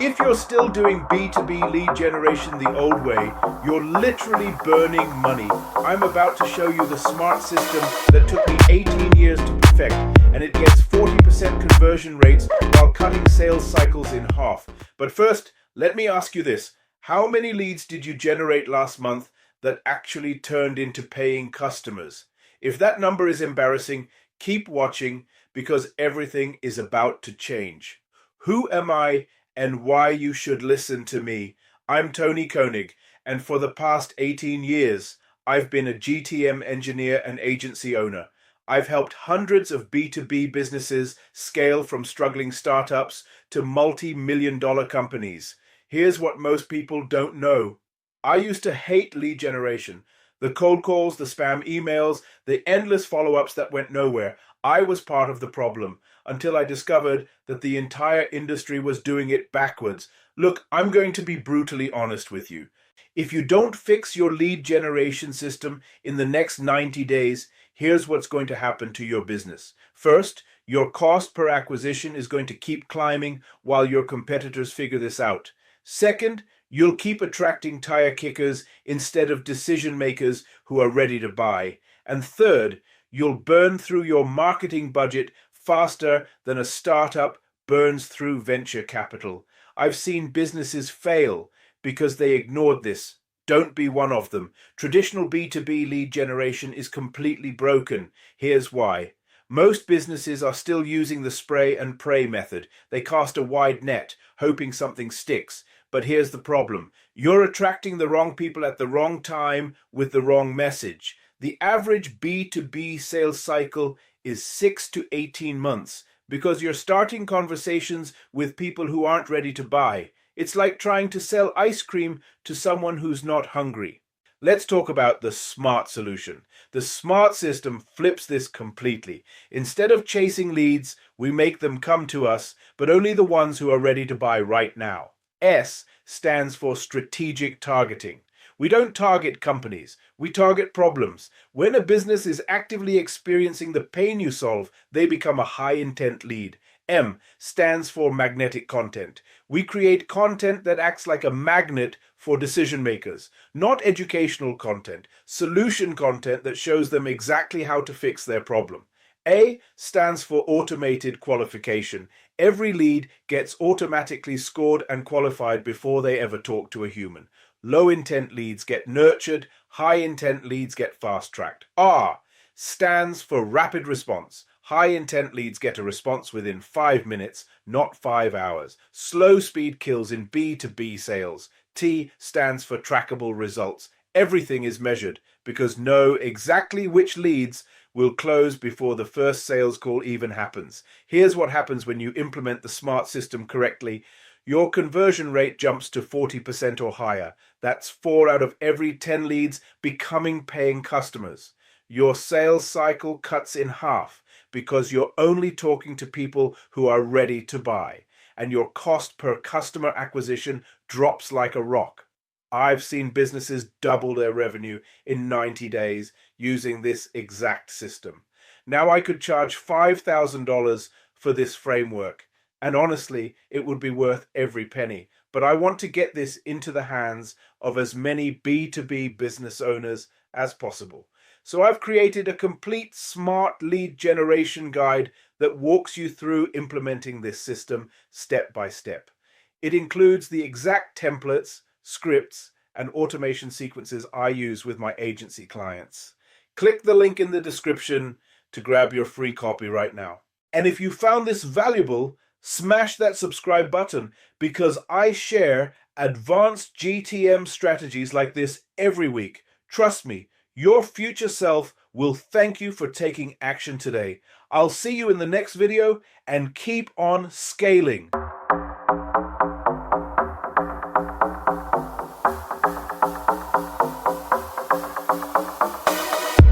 If you're still doing B2B lead generation the old way, you're literally burning money. I'm about to show you the smart system that took me 18 years to perfect, and it gets 40% conversion rates while cutting sales cycles in half. But first, let me ask you this. How many leads did you generate last month that actually turned into paying customers? If that number is embarrassing, keep watching because everything is about to change. Who am I and why you should listen to me? I'm Tony Koenig, and for the past 18 years, I've been a GTM engineer and agency owner. I've helped hundreds of B2B businesses scale from struggling startups to multi-million-dollar companies. Here's what most people don't know. I used to hate lead generation. The cold calls, the spam emails, the endless follow-ups that went nowhere. I was part of the problem until I discovered that the entire industry was doing it backwards. Look, I'm going to be brutally honest with you. If you don't fix your lead generation system in the next 90 days, here's what's going to happen to your business. First, your cost per acquisition is going to keep climbing while your competitors figure this out. Second, you'll keep attracting tire kickers instead of decision makers who are ready to buy. And third, you'll burn through your marketing budget faster than a startup burns through venture capital. I've seen businesses fail because they ignored this. Don't be one of them. Traditional B2B lead generation is completely broken. Here's why. Most businesses are still using the spray and pray method. They cast a wide net, hoping something sticks. But here's the problem. You're attracting the wrong people at the wrong time with the wrong message. The average B2B sales cycle is 6 to 18 months because you're starting conversations with people who aren't ready to buy. It's like trying to sell ice cream to someone who's not hungry. Let's talk about the smart solution. The smart system flips this completely. Instead of chasing leads, we make them come to us, but only the ones who are ready to buy right now. S stands for strategic targeting. We don't target companies, we target problems. When a business is actively experiencing the pain you solve, they become a high-intent lead. M stands for magnetic content. We create content that acts like a magnet for decision makers, not educational content, solution content that shows them exactly how to fix their problem. A stands for automated qualification. Every lead gets automatically scored and qualified before they ever talk to a human. Low-intent leads get nurtured, high-intent leads get fast-tracked. R stands for rapid response. High-intent leads get a response within 5 minutes, not 5 hours. Slow speed kills in B2B sales. T stands for trackable results. Everything is measured because know exactly which leads will close before the first sales call even happens. Here's what happens when you implement the smart system correctly. Your conversion rate jumps to 40% or higher. That's 4 out of every 10 leads becoming paying customers. Your sales cycle cuts in half because you're only talking to people who are ready to buy, and your cost per customer acquisition drops like a rock. I've seen businesses double their revenue in 90 days using this exact system. Now I could charge $5,000 for this framework, and honestly, it would be worth every penny. But I want to get this into the hands of as many B2B business owners as possible. So I've created a complete smart lead generation guide that walks you through implementing this system step by step. It includes the exact templates, scripts, and automation sequences I use with my agency clients. Click the link in the description to grab your free copy right now. And if you found this valuable, smash that subscribe button because I share advanced GTM strategies like this every week. Trust me, your future self will thank you for taking action today. I'll see you in the next video and keep on scaling.